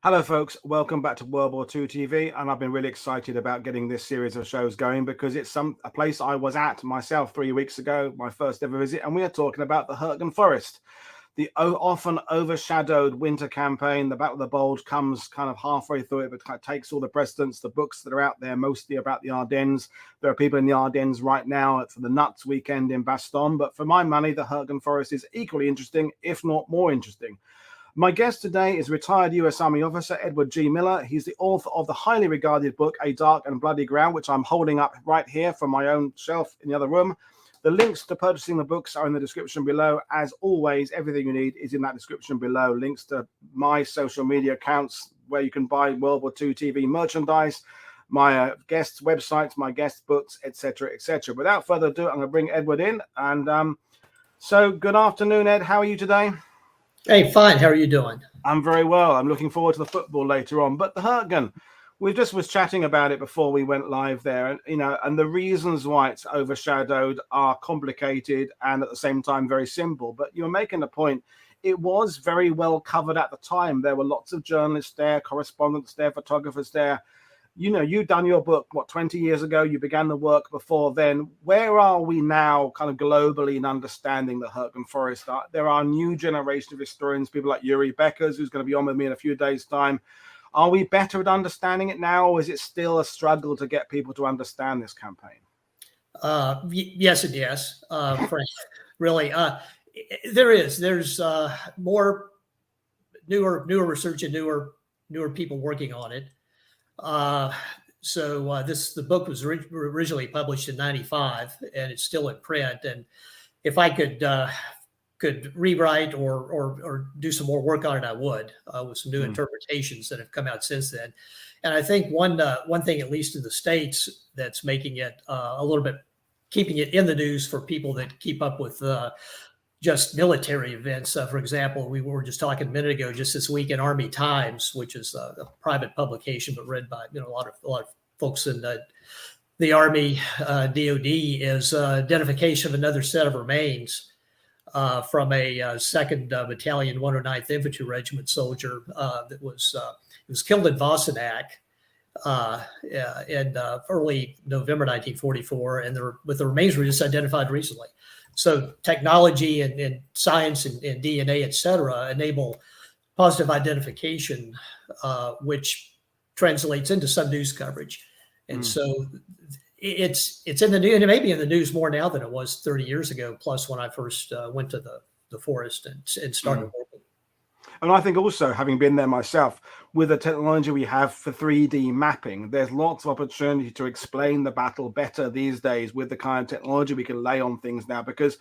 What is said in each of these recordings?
Hello, folks. Welcome back to World War II TV. And I've been really excited about getting this series of shows going because it's a place I was at myself 3 weeks ago, my first ever visit. And we are talking about the Hürtgen Forest, the often overshadowed winter campaign. The Battle of the Bulge comes kind of halfway through it, but kind of takes all the precedence. The books that are out there, mostly about the Ardennes. There are people in the Ardennes right now for the Nuts weekend in Bastogne. But for my money, the Hürtgen Forest is equally interesting, if not more interesting. My guest today is retired U.S. Army officer Edward G. Miller. He's the author of the highly regarded book, A Dark and Bloody Ground, which I'm holding up right here from my own shelf in the other room. The links to purchasing the books are in the description below. As always, everything you need is in that description below. Links to my social media accounts where you can buy World War II TV merchandise, my guests' websites, my guests' books, etc., etc. Without further ado, I'm going to bring Edward in. And so good afternoon, Ed. How are you today? Hey, fine. How are you doing? I'm very well. I'm looking forward to the football later on. But the Hurtgen, we just was chatting about it before we went live there, and the reasons why it's overshadowed are complicated and at the same time very simple. But you're making a point. It was very well covered at the time. There were lots of journalists there, correspondents there, photographers there. You've done your book, 20 years ago? You began the work before then. Where are we now kind of globally in understanding the Hürtgen Forest? There are a new generation of historians, people like Uri Beckers, who's going to be on with me in a few days' time. Are we better at understanding it now, or is it still a struggle to get people to understand this campaign? Yes and yes, Frank. Really, there's more newer research and newer people working on it. The book was originally published in '95, and it's still in print. And if I could rewrite or do some more work on it, I would, with some new interpretations that have come out since then. And I think one thing, at least in the States, that's making it a little bit, keeping it in the news for people that keep up with just military events. For example, we were just talking a minute ago, just this week in Army Times, which is a private publication, but read by a lot of folks in the Army, DOD, is identification of another set of remains from a 2nd Battalion, 109th Infantry Regiment soldier that was killed in Wassenack in early November 1944, and the remains were just identified recently. So technology and science and DNA, et cetera, enable positive identification, which translates into some news coverage. And so it's in the news, and it may be in the news more now than it was 30 years ago, plus when I first went to the forest and started working. And I think also, having been there myself, with the technology we have for 3D mapping, there's lots of opportunity to explain the battle better these days with the kind of technology we can lay on things now. Because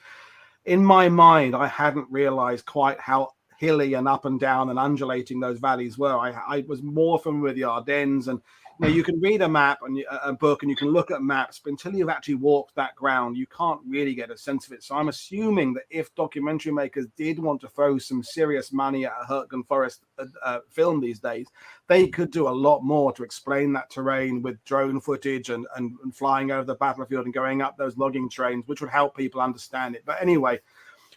in my mind, I hadn't realized quite how hilly and up and down and undulating those valleys were. I was more familiar with the Ardennes, and you can read a map and a book and you can look at maps, but until you've actually walked that ground, you can't really get a sense of it. So I'm assuming that if documentary makers did want to throw some serious money at a Hürtgen Forest film these days, they could do a lot more to explain that terrain with drone footage and flying over the battlefield and going up those logging trains, which would help people understand it. But anyway,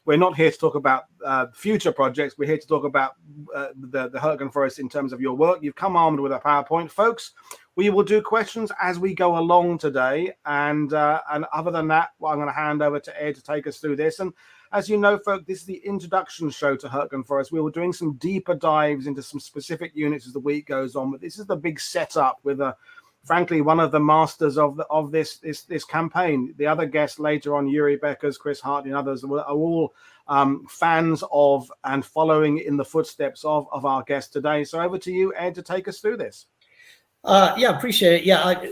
we're not here to talk about future projects. We're here to talk about the Hürtgen Forest in terms of your work. You've come armed with a PowerPoint, folks. We will do questions as we go along today. And other than that, I'm going to hand over to Ed to take us through this. And as you know, folks, this is the introduction show to Hürtgen Forest. We were doing some deeper dives into some specific units as the week goes on. But this is the big setup with frankly, one of the masters of this campaign. The other guests later on, Uri Beckers, Chris Hart, and others, are all fans of and following in the footsteps of our guest today. So over to you, Ed, to take us through this. Yeah, appreciate it. Yeah,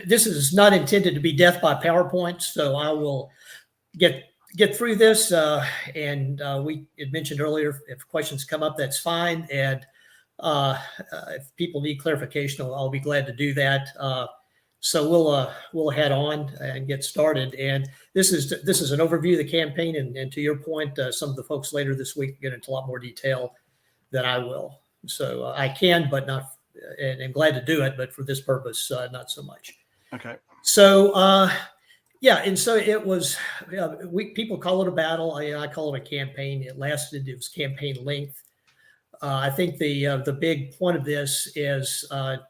this is not intended to be death by PowerPoint, so I will get through this. And we had mentioned earlier, if questions come up, that's fine. And if people need clarification, I'll be glad to do that. So we'll head on and get started. And this is an overview of the campaign. And to your point, some of the folks later this week get into a lot more detail than I will. So I can, but not, and I'm glad to do it, but for this purpose, not so much. Okay. So yeah, and so it was. People call it a battle. I call it a campaign. It was campaign length. I think the big point of this is, and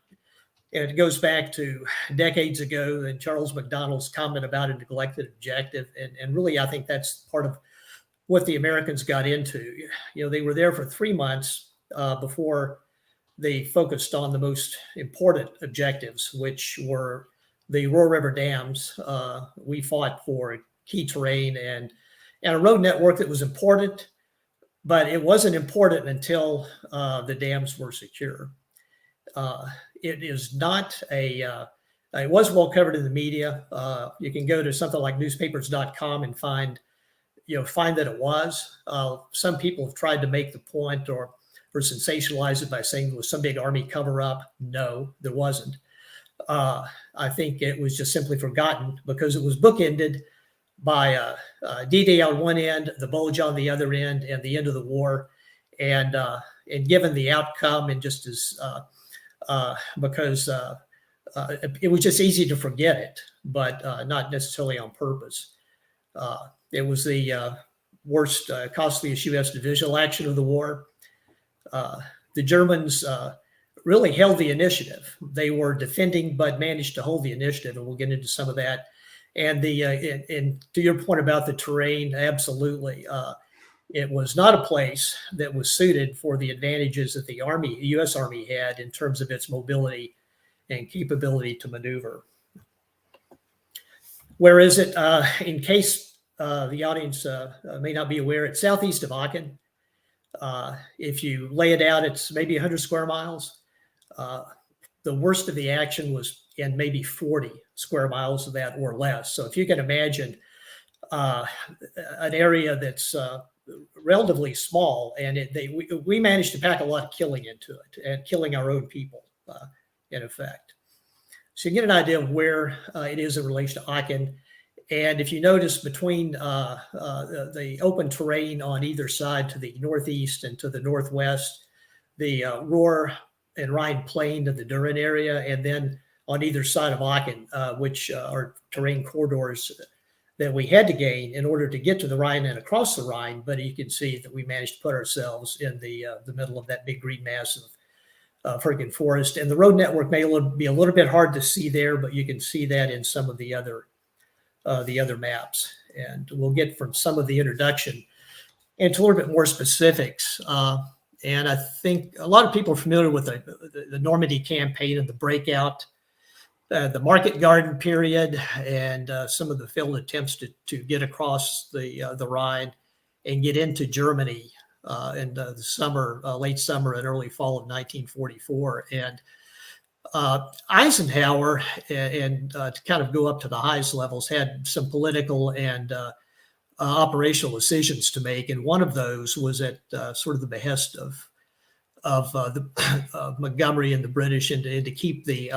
it goes back to decades ago, and Charles McDonald's comment about a neglected objective, and really I think that's part of what the Americans got into. They were there for 3 months before they focused on the most important objectives, which were the Roer River dams. We fought for key terrain and a road network that was important, but it wasn't important until the dams were secure. It is not it was well covered in the media. You can go to something like newspapers.com and find that it was. Some people have tried to make the point or sensationalize it by saying there was some big army cover-up. No, there wasn't. I think it was just simply forgotten because it was bookended by D-Day on one end, the Bulge on the other end, and the end of the war. And given the outcome, and just as because it was just easy to forget it, but not necessarily on purpose. It was the worst, costliest U.S. divisional action of the war. The Germans really held the initiative. They were defending, but managed to hold the initiative, and we'll get into some of that. And and to your point about the terrain, absolutely, it was not a place that was suited for the advantages that the U.S. Army had in terms of its mobility and capability to maneuver. Where is it? In case the audience may not be aware, it's southeast of Aachen. If you lay it out, it's maybe 100 square miles. The worst of the action was in maybe 40 square miles of that or less. So if you can imagine an area that's relatively small, and we managed to pack a lot of killing into it, and killing our own people, in effect. So you get an idea of where it is in relation to Aachen. And if you notice between the open terrain on either side to the northeast and to the northwest, the Ruhr and Rhine plain to the Düren area, and then on either side of Aachen, which are terrain corridors that we had to gain in order to get to the Rhine and across the Rhine. But you can see that we managed to put ourselves in the middle of that big green mass of Hürtgen Forest. And the road network may be a little bit hard to see there, but you can see that in some of the other maps. And we'll get from some of the introduction into a little bit more specifics. And I think a lot of people are familiar with the Normandy campaign and the breakout, the market garden period, and some of the failed attempts to get across the Rhine and get into Germany in the summer, late summer and early fall of 1944. And Eisenhower, and to kind of go up to the highest levels, had some political and operational decisions to make, and one of those was at sort of the behest of Montgomery and the British, and to keep the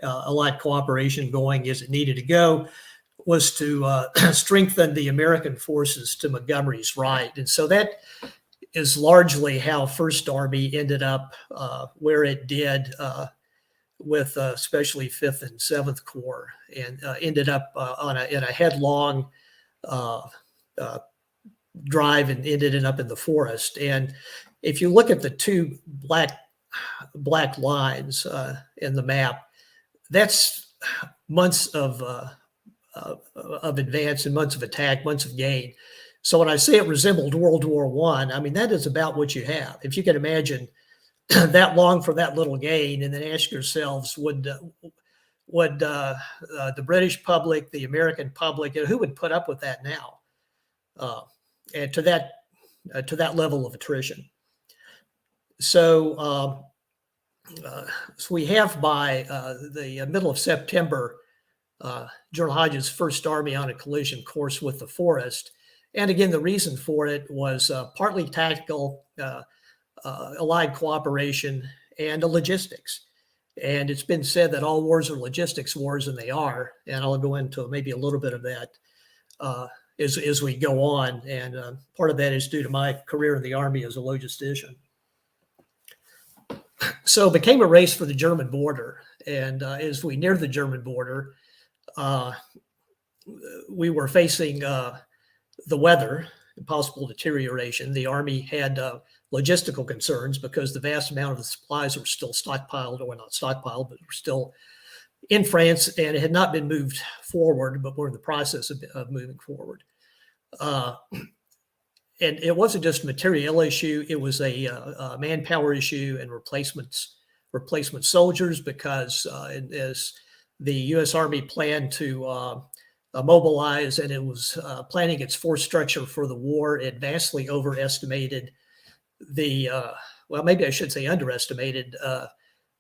Allied cooperation going as it needed to go, was to strengthen the American forces to Montgomery's right. And so that is largely how First Army ended up where it did, with especially 5th and 7th Corps, and ended up in a headlong drive and ended up in the forest. And if you look at the two black lines in the map, that's months of advance and months of attack, months of gain. So when I say it resembled World War I mean, that is about what you have. If you can imagine that long for that little gain, and then ask yourselves, would the British public, the American public, who would put up with that now, and to that level of attrition? So, so we have by the middle of September, General Hodge's First Army on a collision course with the forest. And again, the reason for it was partly tactical, Allied cooperation, and logistics. And it's been said that all wars are logistics wars, and they are. And I'll go into maybe a little bit of that as we go on. And part of that is due to my career in the Army as a logistician. So it became a race for the German border. And as we neared the German border, we were facing the weather possible deterioration. The Army had logistical concerns because the vast amount of the supplies were still stockpiled, or not stockpiled, but were still in France, and it had not been moved forward, but we're in the process of moving forward. And it wasn't just a material issue; it was a manpower issue and replacement soldiers, because as the U.S. Army planned to mobilize, and it was planning its force structure for the war, it vastly overestimated well, maybe I should say underestimated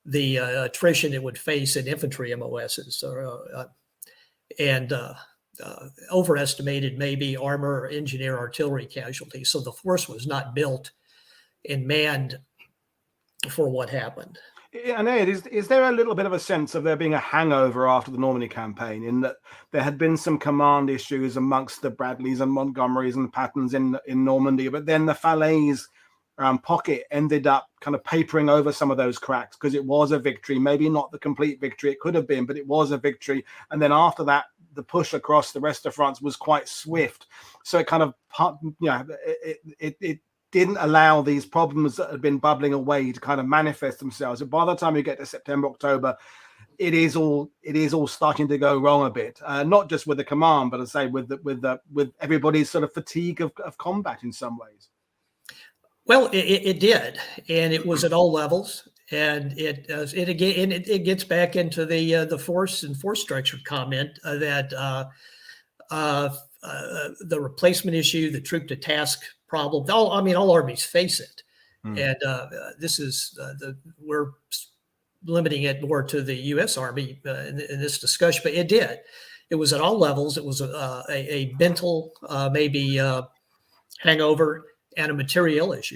the attrition it would face in infantry MOSs, and overestimated maybe armor, or engineer, artillery casualties. So the force was not built and manned for what happened. And Ed, is there a little bit of a sense of there being a hangover after the Normandy campaign, in that there had been some command issues amongst the Bradleys and Montgomerys and Pattons in Normandy, but then the Falaise pocket ended up kind of papering over some of those cracks because it was a victory, maybe not the complete victory it could have been, but it was a victory. And then after that, the push across the rest of France was quite swift. So it kind of, it didn't allow these problems that had been bubbling away to kind of manifest themselves. And by the time you get to September, October, it is all starting to go wrong a bit. Not just with the command, but I say with everybody's sort of fatigue of combat in some ways. Well, it did, and it was at all levels, and it gets back into the force and force structure comment that the replacement issue, the troop to task problem. All armies face it, and this is we're limiting it more to the U.S. Army in this discussion, but it did. It was at all levels. It was a mental maybe hangover and a material issue,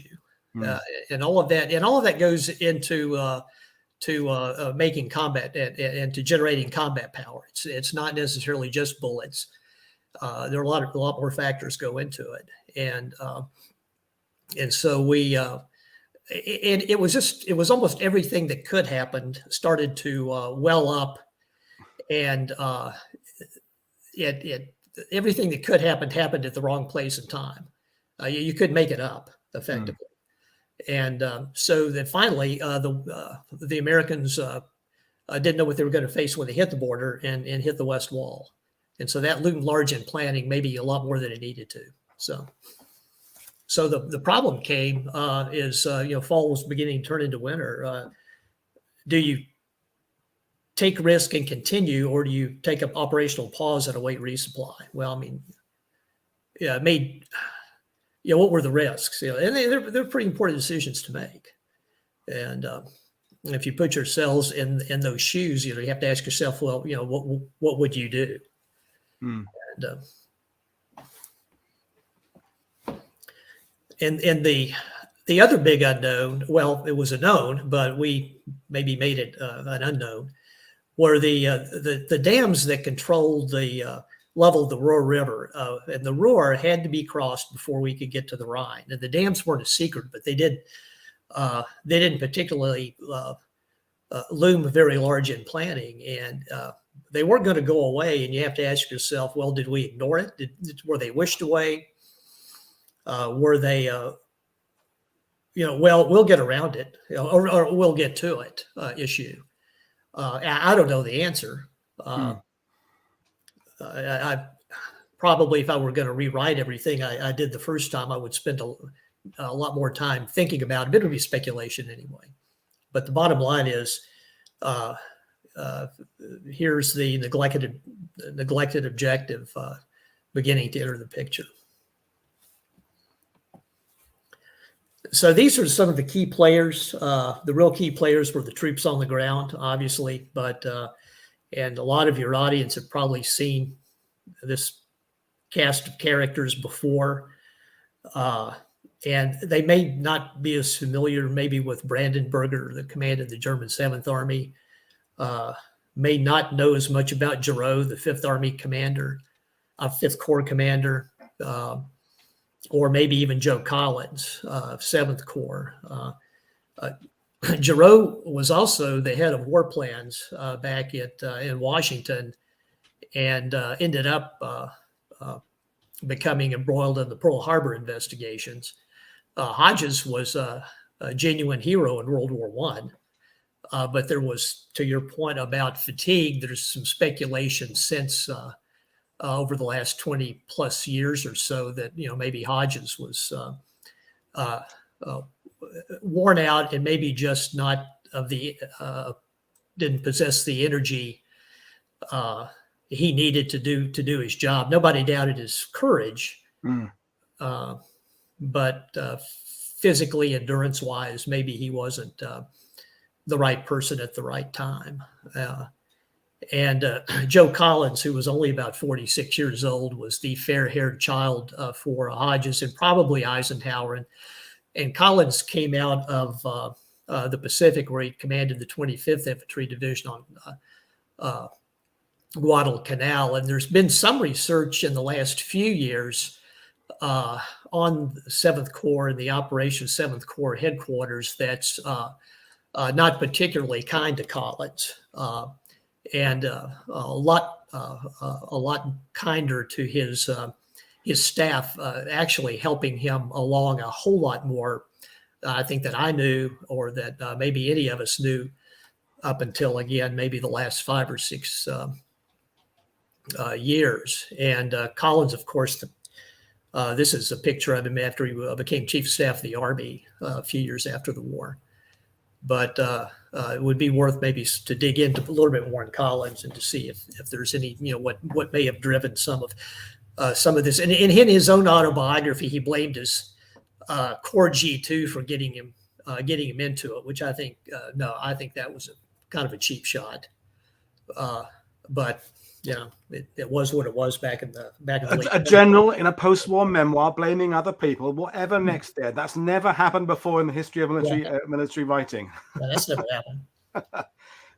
and all of that goes into making combat and to generating combat power. It's not necessarily just bullets. There are a lot more factors go into it, and so we and it was almost everything that could happen started to well up, and everything that could happen happened at the wrong place and time. You could make it up effectively, and so that finally the Americans didn't know what they were going to face when they hit the border and hit the West Wall, and so that loomed large in planning, maybe a lot more than it needed to. So the problem came is fall was beginning to turn into winter. Do you take risk and continue, or do you take an operational pause and await resupply? Well, it made. What were the risks? And they're pretty important decisions to make. And if you put yourselves in those shoes, you have to ask yourself, well, what would you do? And the other big unknown, well, it was a known, but we maybe made it an unknown, were the dams that controlled the level of the Roer River, and the Roer had to be crossed before we could get to the Rhine. And the dams weren't a secret, but they didn't particularly loom very large in planning, and they weren't going to go away. And you have to ask yourself, well, did we ignore it? Were they wished away? Were they, well, we'll get around it, or we'll get to it issue? I don't know the answer. I probably, if I were going to rewrite everything I did the first time, I would spend a lot more time thinking about it. It would be speculation anyway. But the bottom line is, here's the neglected objective beginning to enter the picture. So these are some of the key players. The real key players were the troops on the ground, obviously, but and a lot of your audience have probably seen this cast of characters before, and they may not be as familiar maybe with Brandenburger, the commander of the German 7th Army, may not know as much about Giraud, the 5th Army commander, 5th Corps commander, or maybe even Joe Collins, 7th Corps. Giraud was also the head of war plans back in Washington, and ended up becoming embroiled in the Pearl Harbor investigations. Hodges was a genuine hero in World War One. But there was, to your point about fatigue, there's some speculation since over the last 20 plus years or so that, maybe Hodges was worn out and maybe just not didn't possess the energy he needed to do his job. Nobody doubted his courage, but physically, endurance wise, maybe he wasn't the right person at the right time. And Joe Collins, who was only about 46 years old, was the fair-haired child for Hodges and probably Eisenhower. And Collins came out of the Pacific, where he commanded the 25th Infantry Division on Guadalcanal. And there's been some research in the last few years on the 7th Corps and the Operation 7th Corps headquarters that's not particularly kind to Collins, and a lot kinder to his staff, actually helping him along a whole lot more, I think, that I knew, or that maybe any of us knew up until, again, maybe the last 5 or 6 years. And Collins, of course, this is a picture of him after he became Chief of Staff of the Army a few years after the war. But it would be worth maybe to dig into a little bit more on Collins and to see if there's any, what may have driven some of this. And in his own autobiography, he blamed his Corps G2 for getting him into it, which I think I think that was kind of a cheap shot. But it was what it was back in the late. A general in a post-war memoir blaming other people, whatever next there. That's never happened before in the history of military writing. No, that's never happened.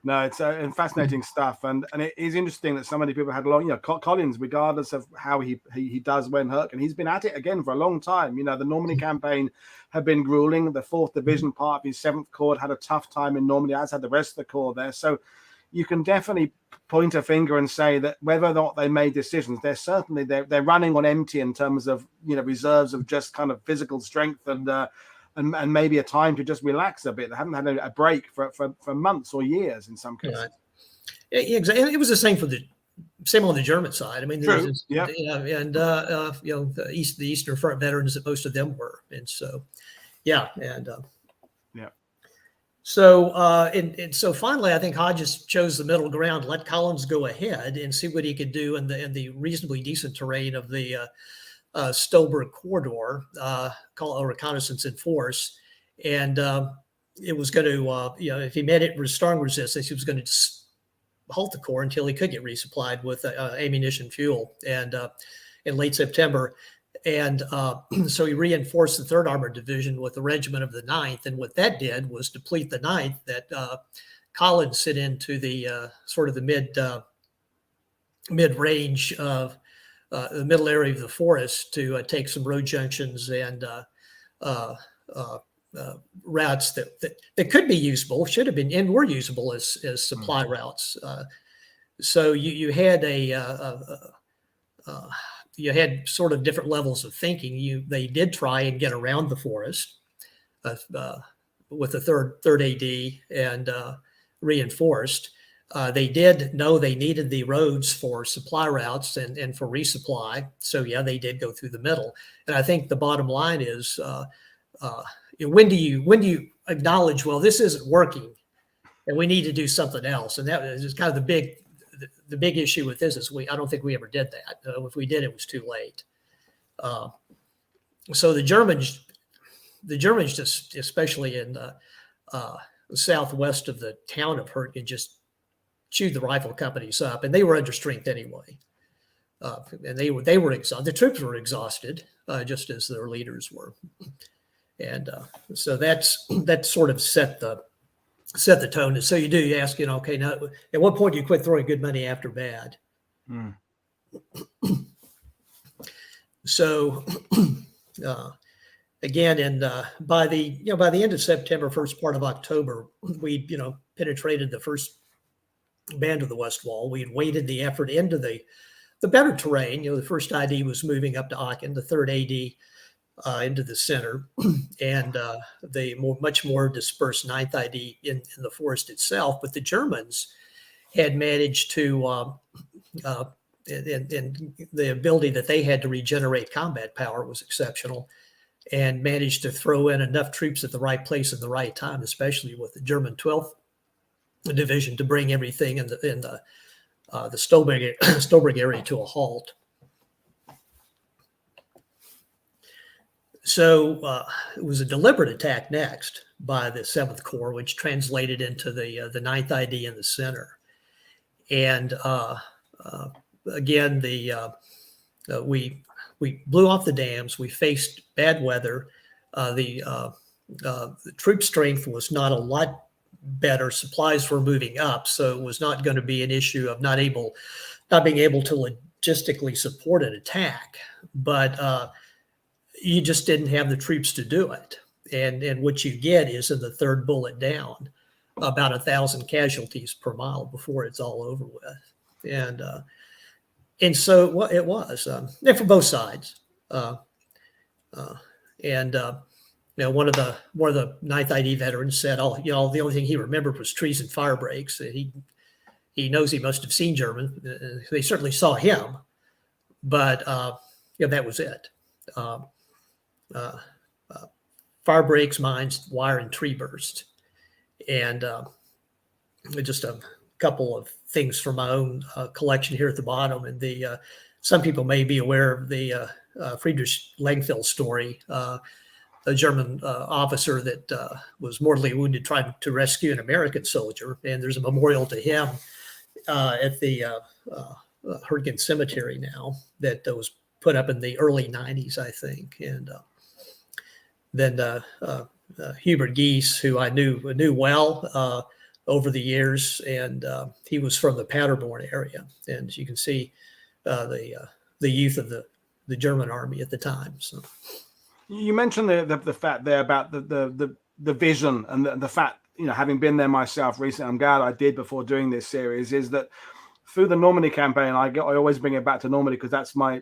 No, it's fascinating stuff, and it is interesting that so many people had long. Collins, regardless of how he does when Hurtgen, he's been at it again for a long time. The Normandy campaign had been grueling. The 4th Division, part of his 7th Corps, had a tough time in Normandy, as had the rest of the Corps there. So you can definitely point a finger and say that whether or not they made decisions, they're running on empty in terms of reserves of just kind of physical strength and maybe a time to just relax a bit. They haven't had a break for months or years in some cases. Yeah, exactly. It was the same same on the German side. I mean, the Eastern Front veterans, that most of them were, and so So and so finally, I think Hodges chose the middle ground, let Collins go ahead and see what he could do in the reasonably decent terrain of the Stolberg corridor, called reconnaissance in force. And it was going to, if he met it with strong resistance, he was going to halt the Corps until he could get resupplied with ammunition, fuel, and in late September. And so he reinforced the 3rd Armored Division with a regiment of the 9th. And what that did was deplete the 9th, that Collins sent into the sort of the mid-range of the middle area of the forest to take some road junctions and routes that could be usable, should have been, and were usable as supply routes. So you had you had sort of different levels of thinking. They did try and get around the forest with the third AD and reinforced. They did know they needed the roads for supply routes and for resupply. So they did go through the middle. And I think the bottom line is, when do you acknowledge, well, this isn't working and we need to do something else? And that is kind of the big issue with this is I don't think we ever did that. If we did, it was too late. So the Germans just, especially in the southwest of the town of Hurtgen, just chewed the rifle companies up, and they were under strength anyway. And they were exhausted. The troops were exhausted, just as their leaders were. And so that sort of set the tone. And so you ask, okay, now at what point do you quit throwing good money after bad? So again, and by the end of September, first part of October, we penetrated the first band of the West Wall. We had weighted the effort into the the better terrain. The first ID was moving up to Aachen, the third AD into the center, and the much more dispersed ninth ID in the forest itself. But the Germans had managed to, and the ability that they had to regenerate combat power was exceptional, and managed to throw in enough troops at the right place at the right time, especially with the German 12th Division, to bring everything in the Stolberg area to a halt. So it was a deliberate attack next by the 7th Corps, which translated into the 9th ID in the center. And again, we blew off the dams. We faced bad weather. The troop strength was not a lot better. Supplies were moving up, so it was not going to be an issue of not being able to logistically support an attack. But you just didn't have the troops to do it. And what you get is, in the third bullet down, about 1,000 casualties per mile before it's all over with. And so it was, and for both sides. One of the 9th ID veterans said, the only thing he remembered was trees and fire breaks. He knows he must have seen German. They certainly saw him, but that was it. Fire breaks, mines, wire, and tree burst. And just a couple of things from my own collection here at the bottom. And some people may be aware of the Friedrich Langfeld story, a German officer that was mortally wounded trying to rescue an American soldier. And there's a memorial to him at the Hurtgen Cemetery now that was put up in the early 90s, I think. And then Hubert Gies, who I knew well over the years, and he was from the Paderborn area. And as you can see, the youth of the German army at the time. So you mentioned the fact there about the vision and the fact, having been there myself recently, I'm glad I did before doing this series, is that through the Normandy campaign, I always bring it back to Normandy because that's my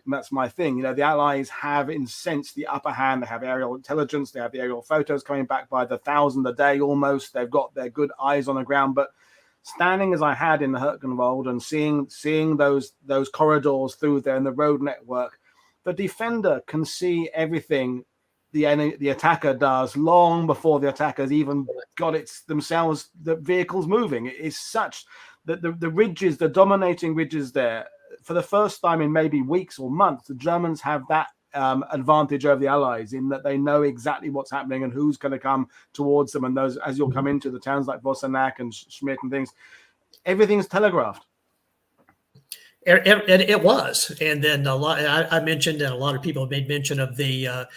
thing. The Allies have, in a sense, the upper hand. They have aerial intelligence. They have the aerial photos coming back by the 1,000 a day almost. They've got their good eyes on the ground. But standing as I had in the Hurtgenwald and seeing those corridors through there and the road network, the defender can see everything the attacker does long before the attackers even got the vehicles moving. It is such that the ridges, the dominating ridges there, for the first time in maybe weeks or months, the Germans have that advantage over the Allies in that they know exactly what's happening and who's going to come towards them. And those, as you'll come into the towns like Vossenack and Schmidt and things, everything's telegraphed. It was. And then I mentioned, and a lot of people made mention of the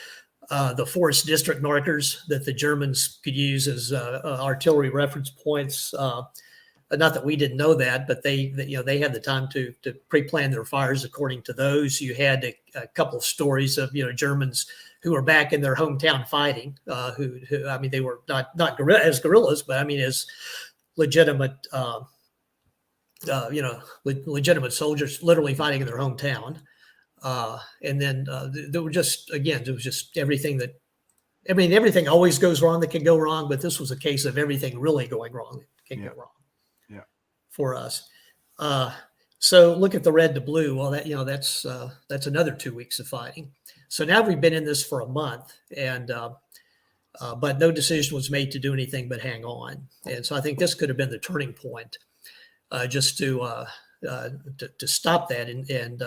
forest district markers that the Germans could use as artillery reference points. Not that we didn't know that, but they had the time to pre-plan their fires according to those. You had a couple of stories of Germans who were back in their hometown fighting. Who I mean, they were not as guerrillas, but I mean as legitimate legitimate soldiers, literally fighting in their hometown. And then there were it was just everything that. I mean, everything always goes wrong that can go wrong, but this was a case of everything really going wrong that can go wrong. For us. So look at the red to blue. Well, that's another 2 weeks of fighting. So now we've been in this for a month, and but no decision was made to do anything but hang on. And so I think this could have been the turning point, just to stop that and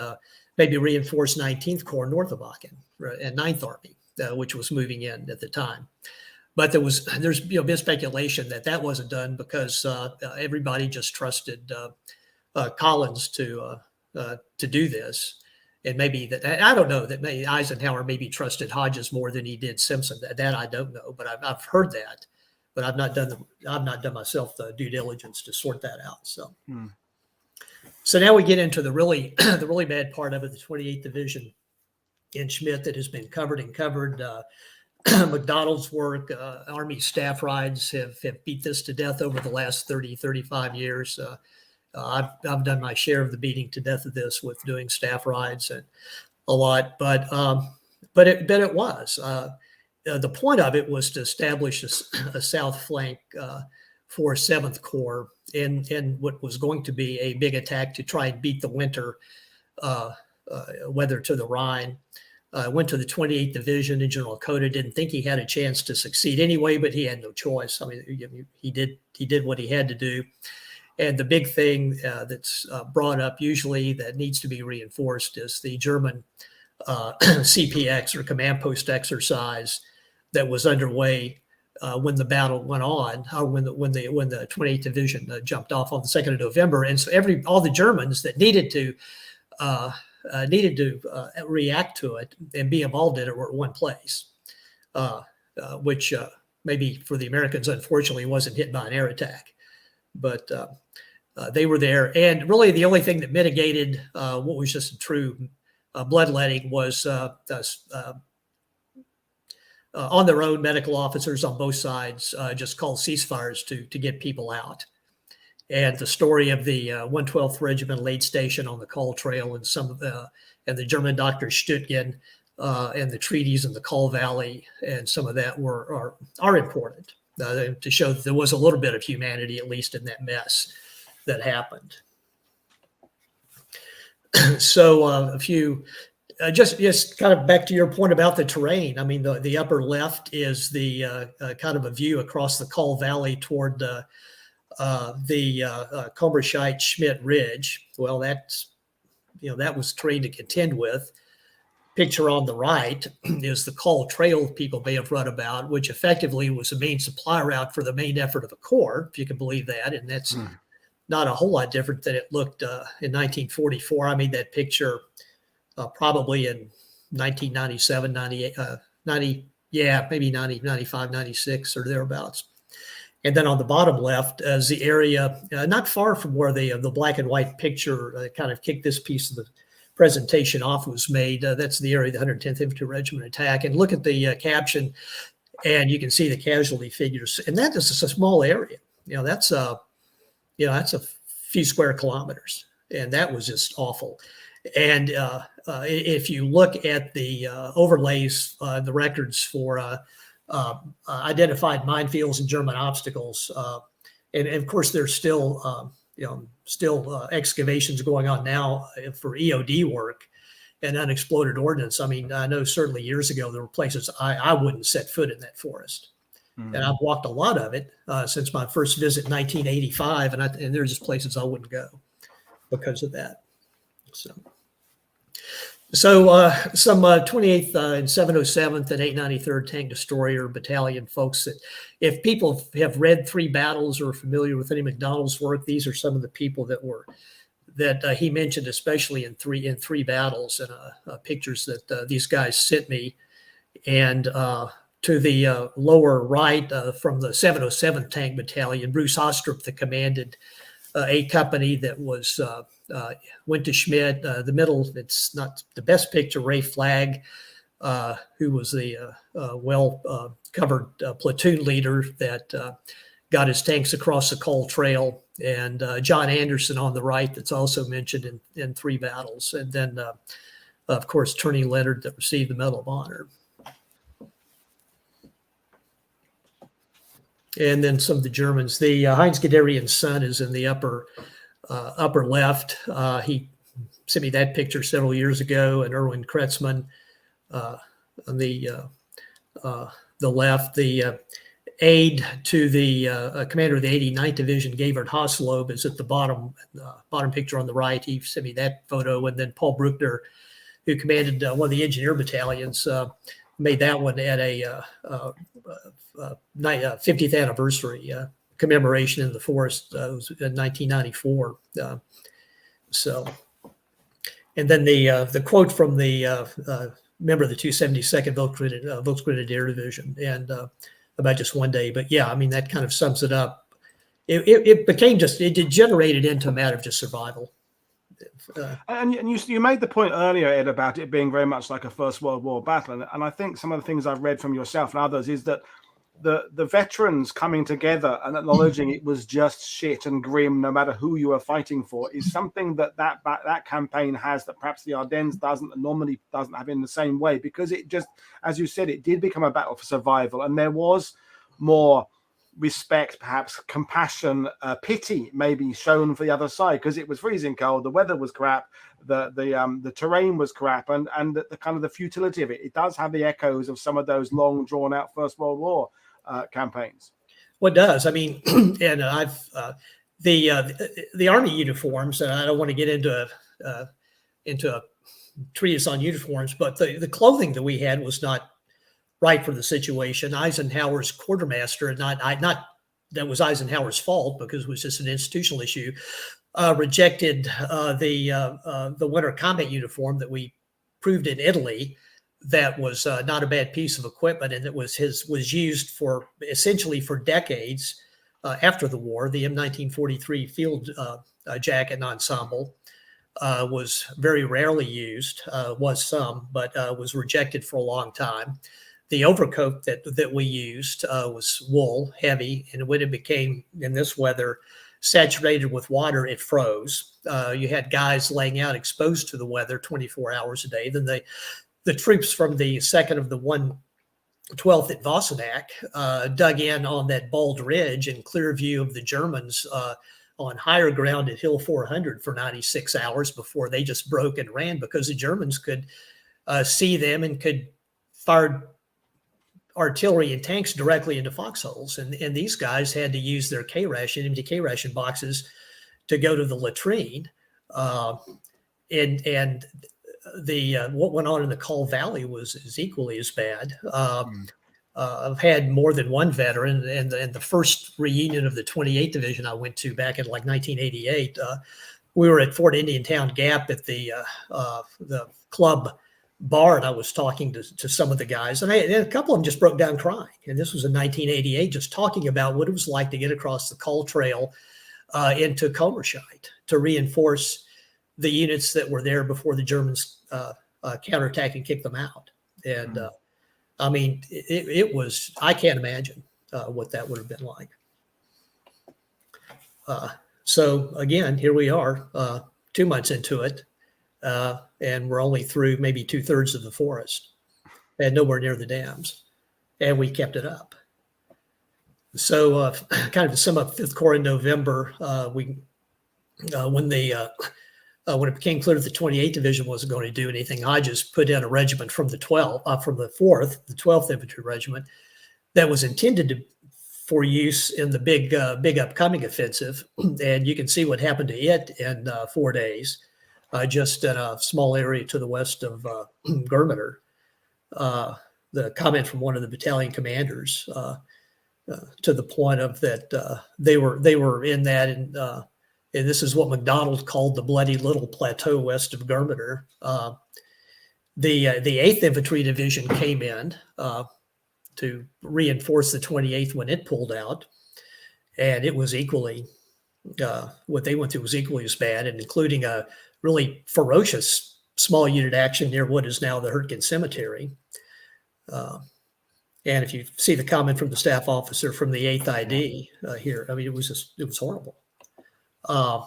maybe reinforce 19th Corps north of Aachen and 9th Army, which was moving in at the time. But there's been speculation that wasn't done because everybody just trusted Collins to do this, and maybe that I don't know that maybe Eisenhower maybe trusted Hodges more than he did Simpson. That I don't know, but I've heard that, but I've not done myself the due diligence to sort that out. So now we get into the really bad part of it, the 28th Division in Schmidt that has been covered. McDonald's work, Army staff rides have beat this to death over the last 30, 35 years. I've done my share of the beating to death of this with doing staff rides and a lot, but it was the point of it was to establish a south flank for 7th Corps in what was going to be a big attack to try and beat the winter weather to the Rhine. Went to the 28th Division, and General Cota didn't think he had a chance to succeed anyway, but he had no choice. I mean, he did what he had to do. And the big thing that's brought up usually that needs to be reinforced is the German CPX or command post exercise that was underway when the battle went on, or when the 28th Division jumped off on the 2nd of November. And so all the Germans that needed to react to it and be involved in it were at one place, which maybe for the Americans, unfortunately, wasn't hit by an air attack. But they were there. And really the only thing that mitigated what was just a true bloodletting was on their own, medical officers on both sides just called ceasefires to get people out. And the story of the 112th Regimental Aid Station on the Call Trail and and the German doctor Hurtgen and the treaties in the Call Valley and some of that are important to show that there was a little bit of humanity, at least in that mess that happened. So a few, just kind of back to your point about the terrain. I mean, the upper left is the kind of a view across the Call Valley toward the Kommerscheid Schmidt Ridge. Well, that was terrain to contend with. Picture on the right is the Call Trail people may have read about, which effectively was the main supply route for the main effort of a corps, if you can believe that. And that's not a whole lot different than it looked in 1944. I made that picture probably in 1997, 98, maybe 90, 95, 96 or thereabouts. And then on the bottom left is the area not far from where the black and white picture kind of kicked this piece of the presentation off was made. That's the area of the 110th Infantry Regiment attack. And look at the caption, and you can see the casualty figures. And that is a small area. That's a few square kilometers, and that was just awful. And if you look at the overlays, the records for identified minefields and German obstacles, and of course there's still excavations going on now for EOD work and unexploded ordnance. I mean, I know certainly years ago there were places I wouldn't set foot in that forest. And I've walked a lot of it since my first visit in 1985, and there's just places I wouldn't go because of that. So some 28th and 707th and 893rd Tank Destroyer Battalion folks, that if people have read Three Battles or are familiar with any McDonald's work, these are some of the people that he mentioned, especially in three battles, and pictures that these guys sent me. And to the lower right from the 707th Tank Battalion, Bruce Ostrup, that commanded a company that was went to Schmidt. The middle, it's not the best picture, Ray Flagg, who was the well-covered platoon leader that got his tanks across the Call Trail, and John Anderson on the right, that's also mentioned in Three Battles. And then, of course, Turney Leonard, that received the Medal of Honor. And then some of the Germans. The Heinz Guderian's son is in the upper left. He sent me that picture several years ago. And Erwin Kretzmann on the left. The aide to the commander of the 89th Division, Gavert Haslob, is at the bottom picture on the right. He sent me that photo. And then Paul Bruckner, who commanded one of the engineer battalions, made that one at a 50th anniversary commemoration in the forest. It was in 1994. And then the quote from the member of the 272nd Volksgrenadier Division, and about just one day. But yeah, I mean, that kind of sums it up. It degenerated into a matter of just survival. And you made the point earlier, Ed, about it being very much like a First World War battle. And I think some of the things I've read from yourself and others is that the veterans coming together and acknowledging it was just shit and grim, no matter who you were fighting for, is something that campaign has that perhaps the Ardennes doesn't, normally doesn't have in the same way, because it just, as you said, it did become a battle for survival, and there was more respect, perhaps compassion, pity maybe shown for the other side, because it was freezing cold, the weather was crap, the terrain was crap, and the kind of the futility of it. It does have the echoes of some of those long drawn out First World War campaigns. Well, it does. I mean, and I've the army uniforms, and I don't want to get into a treatise on uniforms, but the clothing that we had was not right for the situation. Eisenhower's quartermaster, and not that was Eisenhower's fault, because it was just an institutional issue, rejected the winter combat uniform that we proved in Italy. That was not a bad piece of equipment, and it was used for essentially for decades after the war. The M1943 field jacket and ensemble was very rarely used, was some, but was rejected for a long time. The overcoat that we used was wool, heavy, and when it became, in this weather, saturated with water, it froze. You had guys laying out exposed to the weather 24 hours a day. Then the troops from the 2nd of the 112th at Wassenack dug in on that Bulge Ridge in clear view of the Germans on higher ground at Hill 400 for 96 hours before they just broke and ran, because the Germans could see them and could fire artillery and tanks directly into foxholes. And these guys had to use their empty K ration boxes to go to the latrine. And what went on in the Call Valley was equally as bad. I've had more than one veteran, and the first reunion of the 28th Division I went to back in like 1988, we were at Fort Indiantown Gap at the club bar, and I was talking to some of the guys, and a couple of them just broke down crying. And this was in 1988, just talking about what it was like to get across the Call Trail into Comerscheid to reinforce the units that were there before the Germans counterattacked and kicked them out. And I mean, it was, I can't imagine what that would have been like. So again, here we are, 2 months into it, and we're only through maybe 2/3 of the forest and nowhere near the dams, and we kept it up. So kind of to sum up Fifth Corps in November, when it became clear that the 28th Division wasn't going to do anything, I just put in a regiment from the 4th, the 12th Infantry Regiment, that was intended for use in the big upcoming offensive. And you can see what happened to it in 4 days, just in a small area to the west of Germeter. The comment from one of the battalion commanders to the point of that they were in that, and this is what McDonald called the bloody little plateau west of Germeter. The 8th Infantry Division came in to reinforce the 28th when it pulled out, and it was equally, what they went through was equally as bad, and including a really ferocious small unit action near what is now the Hurtgen Cemetery. And if you see the comment from the staff officer from the 8th ID here, I mean, it was horrible. The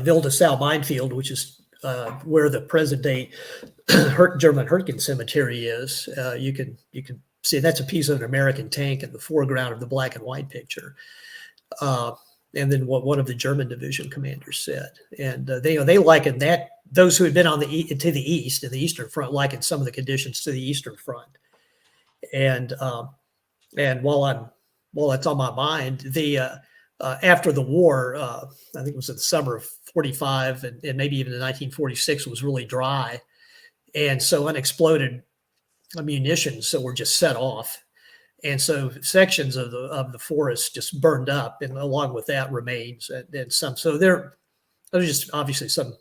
Ville de Sau minefield, which is where the present day German Hurtgen Cemetery is, you can see that's a piece of an American tank in the foreground of the black and white picture. And then what one of the German division commanders said, and they likened that, those who had been on to the east in the Eastern Front likened some of the conditions to the Eastern Front. And while that's on my mind, after the war, I think it was in the summer of 45 and maybe even in 1946 was really dry. And so unexploded munitions that were just set off. And so sections of the forest just burned up, and along with that remains and some. So there's just obviously some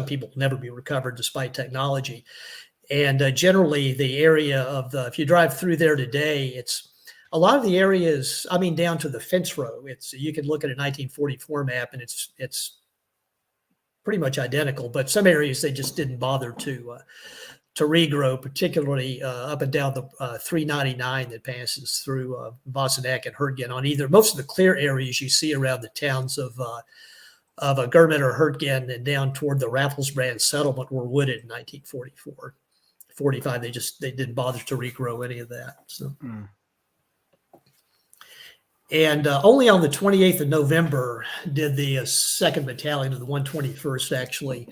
people will never be recovered despite technology. And generally the area of if you drive through there today, it's a lot of the areas, I mean, down to the fence row. You can look at a 1944 map and it's pretty much identical, but some areas they just didn't bother to regrow, particularly up and down the 399 that passes through Wassenack and Hurtgen. On either most of the clear areas you see around the towns of German or Hurtgen and down toward the Rafflesbrand settlement were wooded in 1944. 45, they didn't bother to regrow any of that. So. And only on the 28th of November did the 2nd Battalion of the 121st actually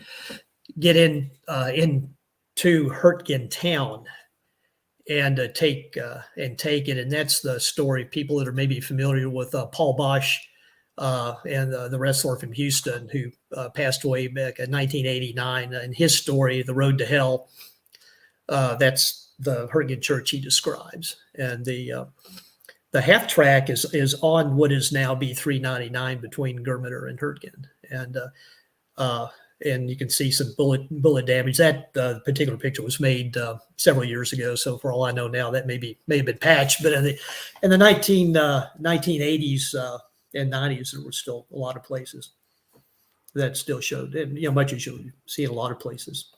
get into Hurtgen town and take it. And that's the story. People that are maybe familiar with Paul Bosch and the wrestler from Houston who passed away back in 1989. And his story, The Road to Hell, that's the Hurtgen church he describes. And the half track is on what is now B399 between Germeter and Hurtgen. And you can see some bullet damage. That particular picture was made several years ago. So for all I know now, that may have been patched. But in the 1980s and 90s, there were still a lot of places that still showed, much as you'll see in a lot of places.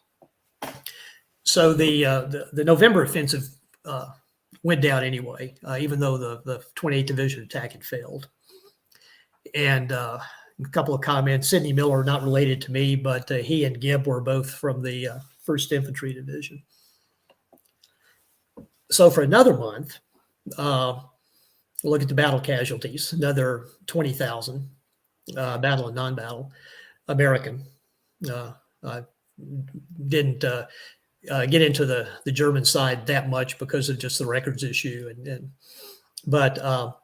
So the November offensive went down anyway, even though the 28th Division attack had failed. And a couple of comments. Sidney Miller, not related to me, but he and Gibb were both from the 1st Infantry Division. So for another month, we'll look at the battle casualties, another 20,000, battle and non-battle, American. Didn't get into the German side that much because of just the records issue. But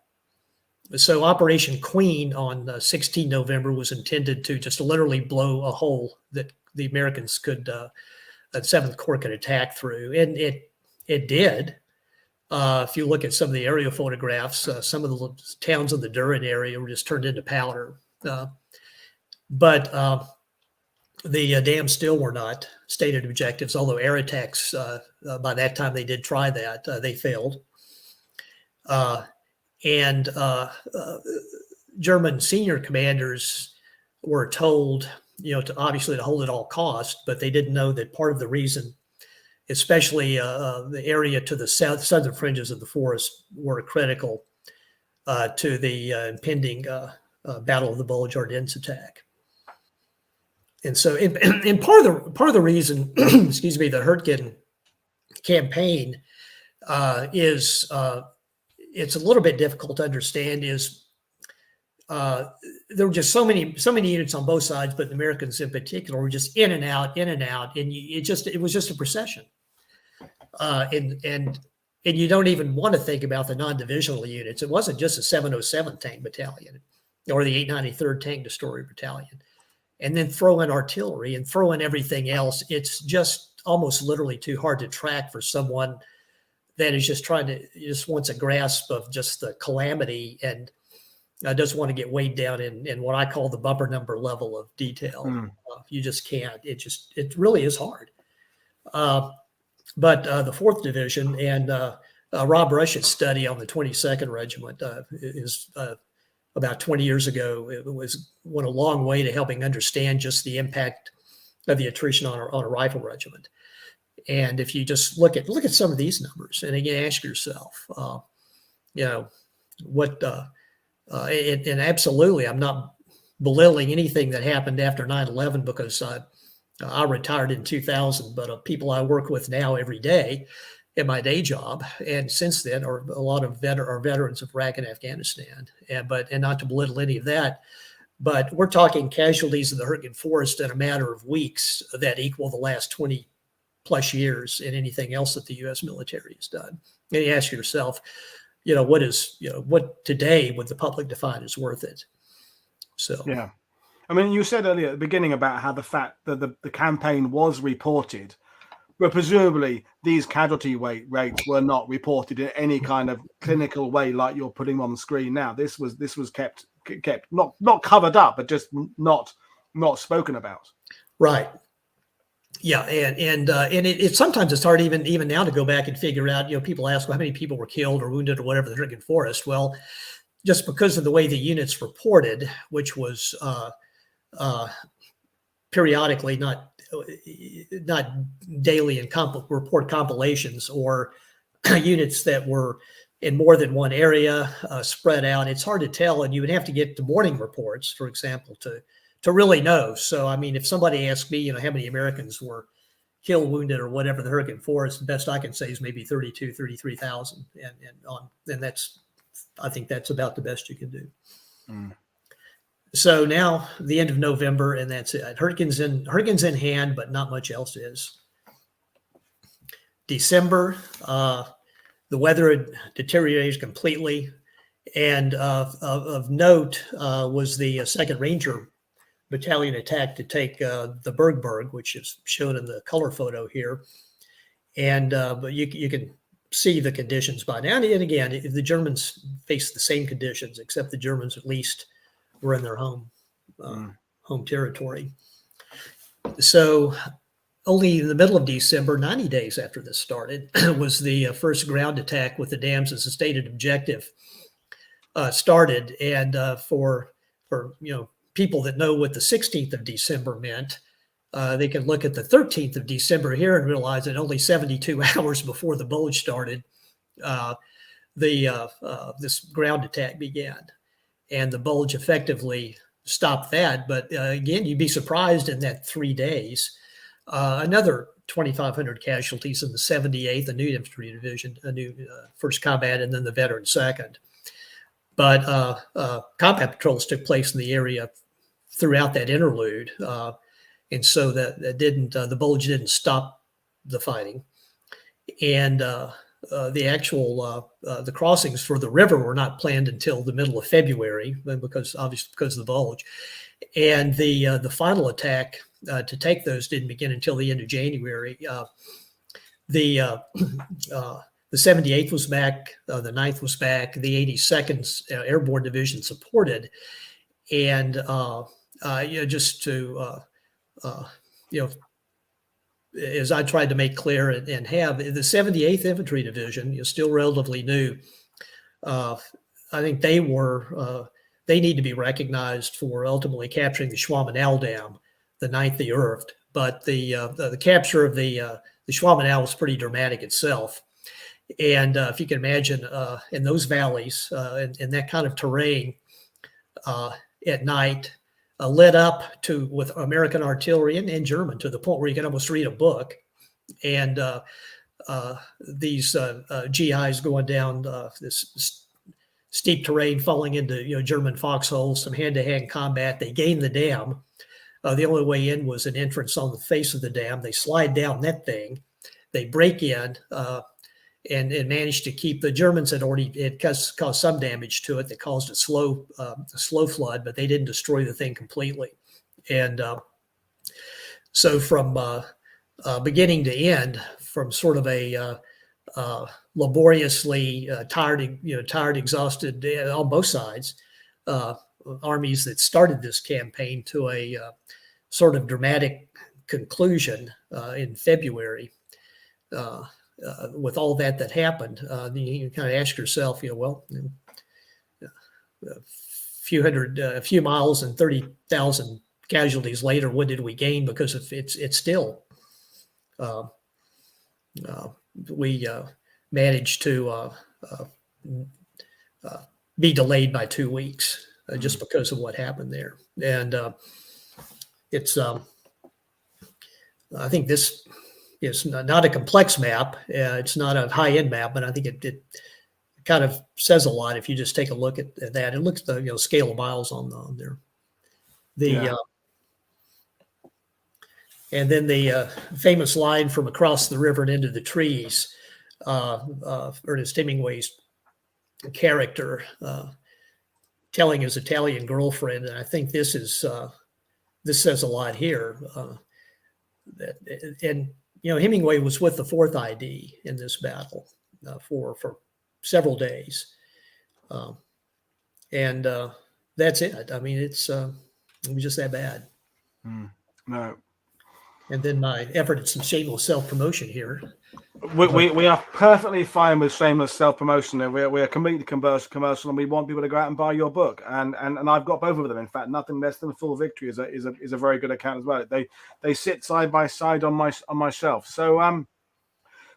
so Operation Queen on 16 November was intended to just literally blow a hole that the Americans could, that 7th Corps could attack through. And it did. If you look at some of the aerial photographs, some of the towns in the Durin area were just turned into powder. But the dams still were not stated objectives, although air attacks, by that time they did try that, they failed. And German senior commanders were told, obviously to hold at all costs, but they didn't know that part of the reason, especially the area to the southern fringes of the forest, were critical to the impending Battle of the Bulge Ardennes attack. And so, and part of the reason, excuse me, the Hurtgen campaign is it's a little bit difficult to understand. Is there were just so many units on both sides, but the Americans in particular were just in and out, and it was just a procession. And you don't even want to think about the non-divisional units. It wasn't just a 707 tank battalion or the 893rd Tank Destroyer Battalion. And then throw in artillery and throw in everything else. It's just almost literally too hard to track for someone that is just just wants a grasp of just the calamity and doesn't want to get weighed down in what I call the bumper number level of detail. You just can't. It really is hard. But the 4th Division and Rob Rush's study on the 22nd Regiment is about 20 years ago. It went a long way to helping understand just the impact of the attrition on a rifle regiment. And if you just look at some of these numbers, and again, ask yourself, what, and absolutely, I'm not belittling anything that happened after 9/11 because I retired in 2000, but people I work with now every day in my day job, and since then, are a lot of veterans of Iraq and Afghanistan, and not to belittle any of that, but we're talking casualties in the Hürtgen Forest in a matter of weeks that equal the last 20 plus years in anything else that the U.S. military has done. And you ask yourself, what today would the public define as worth it? So yeah, I mean, you said earlier at the beginning about how the fact that the campaign was reported. But presumably these casualty rates were not reported in any kind of clinical way like you're putting on the screen now. This was kept not covered up, but just not spoken about. Right. Yeah, and it sometimes it's hard even now to go back and figure out. People ask, well, how many people were killed or wounded or whatever in the Hürtgen Forest. Well, just because of the way the units reported, which was periodically, not not daily and report compilations, or units that were in more than one area, spread out. It's hard to tell, and you would have to get to morning reports, for example, to really know. So, I mean, if somebody asked me, how many Americans were killed, wounded, or whatever, the Hurtgen Forest, the best I can say is maybe 33,000, and I think that's about the best you can do. Mm. So now the end of November, and that's it. Hurtgen's in hand, but not much else is. December, the weather had deteriorated completely, and of note was the 2nd Ranger Battalion attack to take the Bergberg, which is shown in the color photo here. And but you can see the conditions by now. And again, the Germans faced the same conditions, except the Germans at least were in their home territory. So only in the middle of December, 90 days after this started, was the first ground attack with the dams as a stated objective started. And for people that know what the 16th of December meant, they can look at the 13th of December here and realize that only 72 hours before the Bulge started, this ground attack began. And the Bulge effectively stopped that. But again, you'd be surprised in that 3 days. Another 2,500 casualties in the 78th, a new infantry division, a new 1st Combat, and then the veteran 2nd. But combat patrols took place in the area throughout that interlude. And so that didn't, the Bulge didn't stop the fighting. And the actual, the crossings for the river were not planned until the middle of February, because of the Bulge. And the final attack to take those didn't begin until the end of January. The 78th was back, the 9th was back, the 82nd Airborne Division supported. And, just to, as I tried to make clear and have, the 78th Infantry Division, still relatively new. I think they need to be recognized for ultimately capturing the Schwammenau Dam, the 9th the earthed. But the capture of the Schwammenau was pretty dramatic itself. And if you can imagine in those valleys, in that kind of terrain at night, led up to with American artillery and German to the point where you can almost read a book. And these GIs going down this steep terrain, falling into German foxholes, some hand-to-hand combat. They gain the dam. The only way in was an entrance on the face of the dam. They slide down that thing. They break in and managed to keep. The Germans had caused some damage to it that caused a slow flood, but they didn't destroy the thing completely. And so from beginning to end, from sort of a laboriously tired, exhausted on both sides, armies that started this campaign to a sort of dramatic conclusion in February. With all that happened, you kind of ask yourself, a few miles and 30,000 casualties later, what did we gain? Because if it's still, we managed to be delayed by 2 weeks just because of what happened there. And it's, I think this is not a complex map. It's not a high-end map, but I think it kind of says a lot if you just take a look at that. It looks the scale of miles on there. And then the famous line from across the river and into the trees, Ernest Hemingway's character telling his Italian girlfriend, and I think this says a lot here. Hemingway was with the 4th ID in this battle for several days. And that's it. I mean, it was just that bad. No. And then my effort at some shameless self-promotion here. We are perfectly fine with shameless self-promotion. We are completely commercial, and we want people to go out and buy your book. And I've got both of them. In fact, Nothing Less Than Full Victory is a very good account as well. They sit side by side on my shelf. So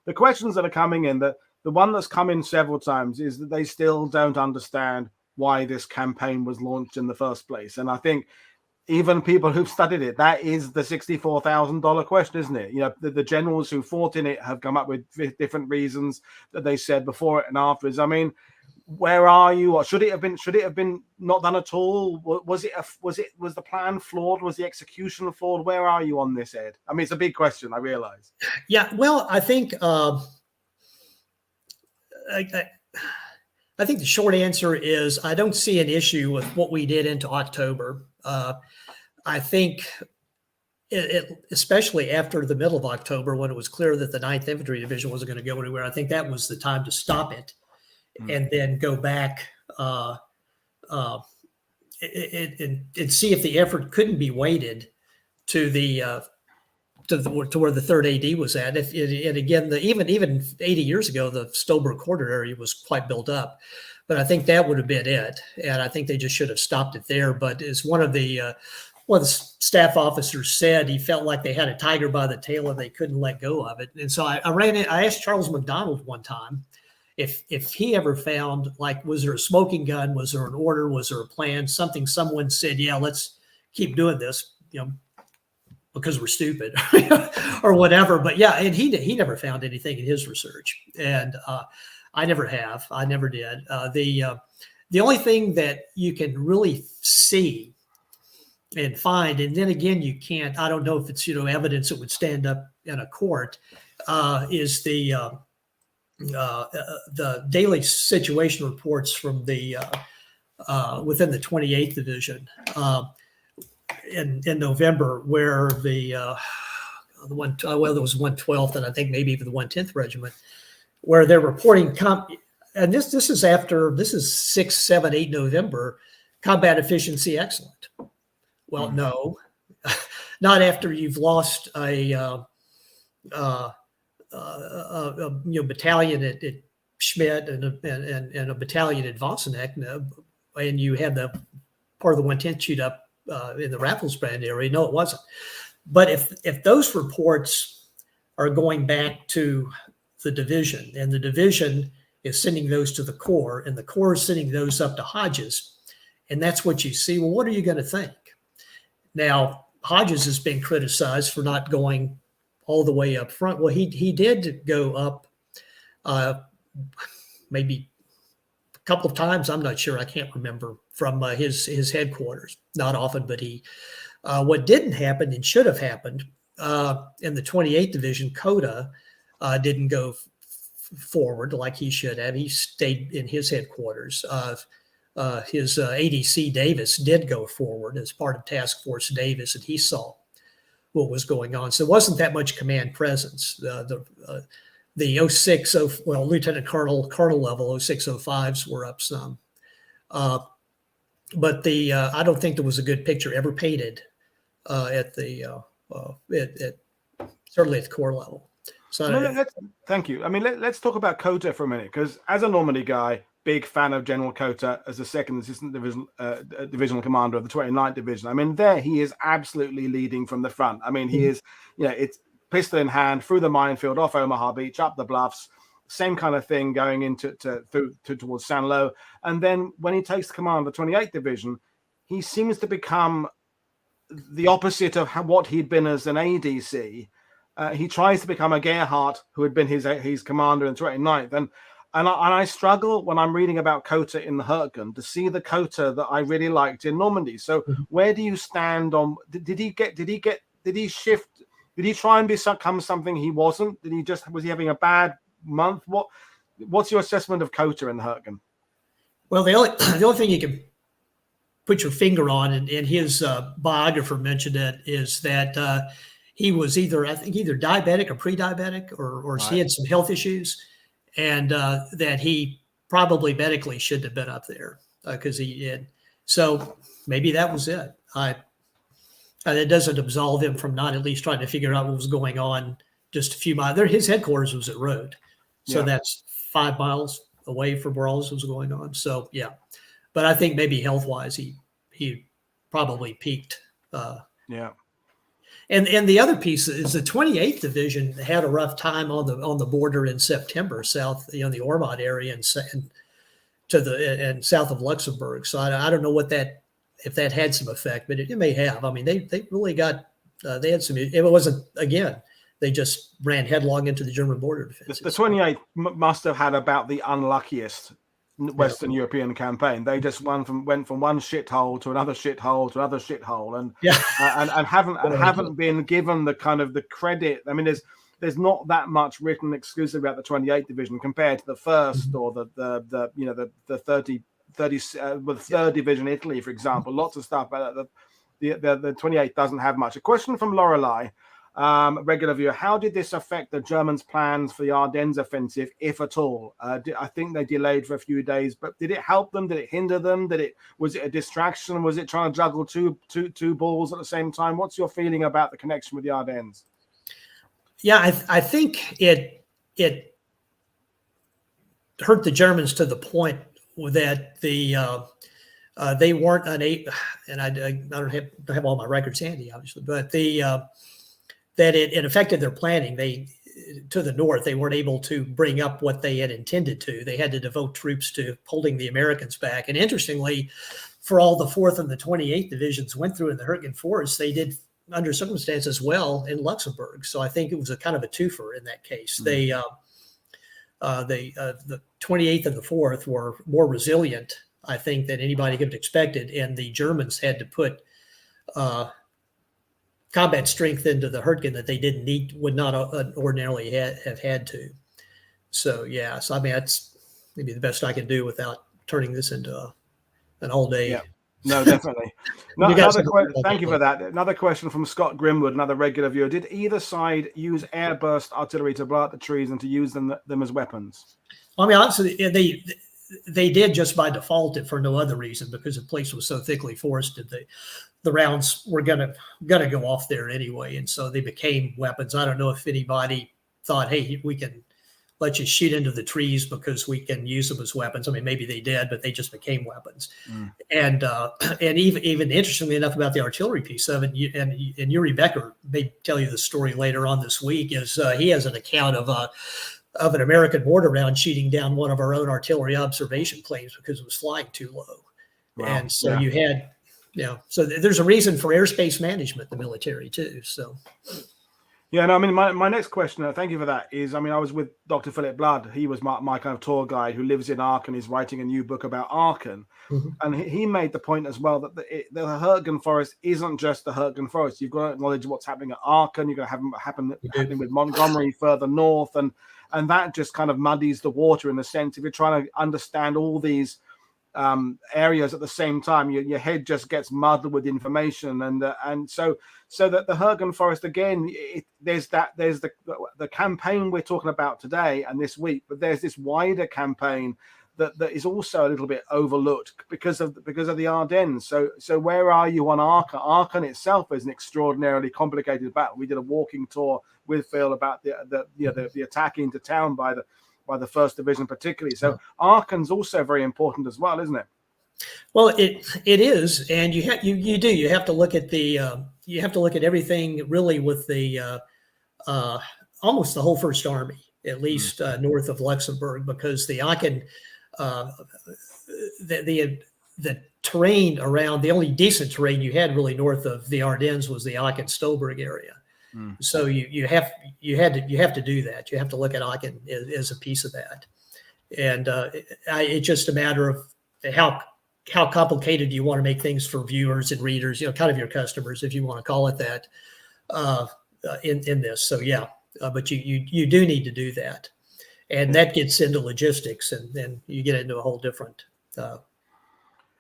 the questions that are coming in, the one that's come in several times is that they still don't understand why this campaign was launched in the first place. And I think even people who've studied it, that is the $64,000 question, isn't it? You know, the generals who fought in it have come up with different reasons that they said before it and afterwards. I mean, where are you? Or should it have been not done at all? Was the plan flawed? Was the execution flawed? Where are you on this, Ed? I mean, it's a big question, I realize. Yeah, well, I think I think the short answer is I don't see an issue with what we did into October. I think, especially after the middle of October, when it was clear that the 9th Infantry Division wasn't going to go anywhere, I think that was the time to stop it and then go back and see if the effort couldn't be weighted to to where the 3rd AD was at. And again, even 80 years ago, the Stolberg Quarter area was quite built up. But I think that would have been it. And I think they just should have stopped it there. But as one of the staff officers said, he felt like they had a tiger by the tail and they couldn't let go of it. And so I asked Charles McDonald one time if he ever found, like, was there a smoking gun? Was there an order? Was there a plan? Someone said, yeah, let's keep doing this, because we're stupid or whatever. But yeah, and he never found anything in his research. And I never have. I never did. The only thing that you can really see and find, and then again, you can't, I don't know if it's, evidence that would stand up in a court, is the daily situation reports from the within the 28th Division in November, where there was 112th and I think maybe even the 110th Regiment, where they're reporting and this is 6, 7, 8 November, combat efficiency excellent. Well, no, not after you've lost a battalion at Schmidt and a battalion at Wassenack, and you had the part of the 110th shoot up in the Rafflesbrand area. No, it wasn't. But if those reports are going back to the division, and the division is sending those to the Corps, and the Corps is sending those up to Hodges, and that's what you see, well, what are you going to think? Now, Hodges has been criticized for not going all the way up front. Well, he did go up maybe a couple of times. I'm not sure. I can't remember, from his headquarters. Not often, but he. What didn't happen and should have happened in the 28th Division, Coda didn't go forward like he should have. He stayed in his headquarters. His ADC Davis did go forward as part of Task Force Davis, and he saw what was going on. So it wasn't that much command presence. The 06, Lieutenant Colonel level 0605s were up some. But I don't think there was a good picture ever painted at certainly at the Corps level. So thank you. I mean, let's talk about Cota for a minute, because as a Normandy guy, big fan of General Cota as the second assistant divisional commander of the 29th Division. I mean, there he is absolutely leading from the front. I mean, he is, it's pistol in hand through the minefield, off Omaha Beach, up the bluffs, same kind of thing going into towards Saint Lo. And then when he takes the command of the 28th Division, he seems to become the opposite of what he'd been as an ADC. He tries to become a Gerhardt, who had been his commander in the 29th. And I struggle when I'm reading about Cota in the Hurtgen to see the Cota that I really liked in Normandy. So where do you stand on? Did he shift? Did he try and become something he wasn't? Was he having a bad month? What's your assessment of Cota in the Hurtgen? Well, the only thing you can put your finger on, and his biographer mentioned it, is that he was either diabetic or pre-diabetic, or right. He had some health issues. And that he probably medically shouldn't have been up there because he did. So maybe that was it. It doesn't absolve him from not at least trying to figure out what was going on just a few miles there. His headquarters was at Road, so that's 5 miles away from where all this was going on. So yeah, but I think maybe health wise, he probably peaked. And the other piece is the 28th Division had a rough time on the border in September, south, the Ormont area and south of Luxembourg. So I don't know if that had some effect, but it may have. I mean, they really got they had some. It wasn't, again, they just ran headlong into the German border defenses. The 28th must have had about the unluckiest Western European campaign. They just went from one shithole to another shithole to another shithole, and haven't been given the kind of the credit. I mean, there's not that much written exclusively about the 28th Division compared to the first or the 3rd Division Italy, for example. Lots of stuff, but the 28th doesn't have much. A question from Lorelei. Regular viewer, how did this affect the Germans' plans for the Ardennes offensive, if at all? I think they delayed for a few days, but did it help them? Did it hinder them? Was it a distraction? Was it trying to juggle two balls at the same time? What's your feeling about the connection with the Ardennes? Yeah, I think it hurt the Germans to the point that they weren't unable, and I don't have all my records handy, obviously, but that it affected their planning. To the north, they weren't able to bring up what they had intended to. They had to devote troops to holding the Americans back. And interestingly, for all the 4th and the 28th Divisions went through in the Hürtgen Forest, they did under circumstances well in Luxembourg. So I think it was a kind of a twofer in that case. Mm-hmm. The 28th and the 4th were more resilient, I think, than anybody could have expected. And the Germans had to put combat strength into the Hurtgen that they would not ordinarily have had to. So yeah, I mean, that's maybe the best I can do without turning this into an all day. Yeah. No, definitely. Thank you for that. Another question from Scott Grimwood, another regular viewer. Did either side use airburst artillery to blow out the trees and to use them as weapons? I mean, honestly, they did just by default, if for no other reason, because the place was so thickly forested. The rounds were gonna go off there anyway, and so they became weapons. I don't know if anybody thought, hey, we can let you shoot into the trees because we can use them as weapons. I mean, maybe they did, but they just became weapons. And even interestingly enough about the artillery piece of it, and Yuri Becker may tell you the story later on this week, is he has an account of an American mortar round shooting down one of our own artillery observation planes because it was flying too low. Wow. And so you had, so there's a reason for airspace management in the military too. So. Yeah, no, I mean, my next question, thank you for that, is, I mean, I was with Dr. Philip Blood. He was my kind of tour guide who lives in Aachen. He's writing a new book about Aachen. Mm-hmm. And he made the point as well that the Hürtgen Forest isn't just the Hürtgen Forest. You've got to acknowledge what's happening at Aachen. You're going to have happening with Montgomery further north. And that just kind of muddies the water in the sense, if you're trying to understand all these areas at the same time, your head just gets muddled with information, and so that the Hürtgen Forest, again, there's the campaign we're talking about today and this week, but there's this wider campaign that is also a little bit overlooked because of the Ardennes. So where are you on Aachen? Aachen itself is an extraordinarily complicated battle. We did a walking tour with Phil about the attack into town by the 1st Division particularly. So Aachen's also very important as well, isn't it? Well, it is, and you have to look at everything really with the almost the whole First Army, at least north of Luxembourg, because the Aachen, the terrain around, the only decent terrain you had really north of the Ardennes was the Aachen-Stolberg area. So you have to do that. You have to look at Aachen as a piece of that, and it's just a matter of how complicated do you want to make things for viewers and readers, kind of your customers, if you want to call it that, in this. So yeah, but you do need to do that, and that gets into logistics, and then you get into a whole different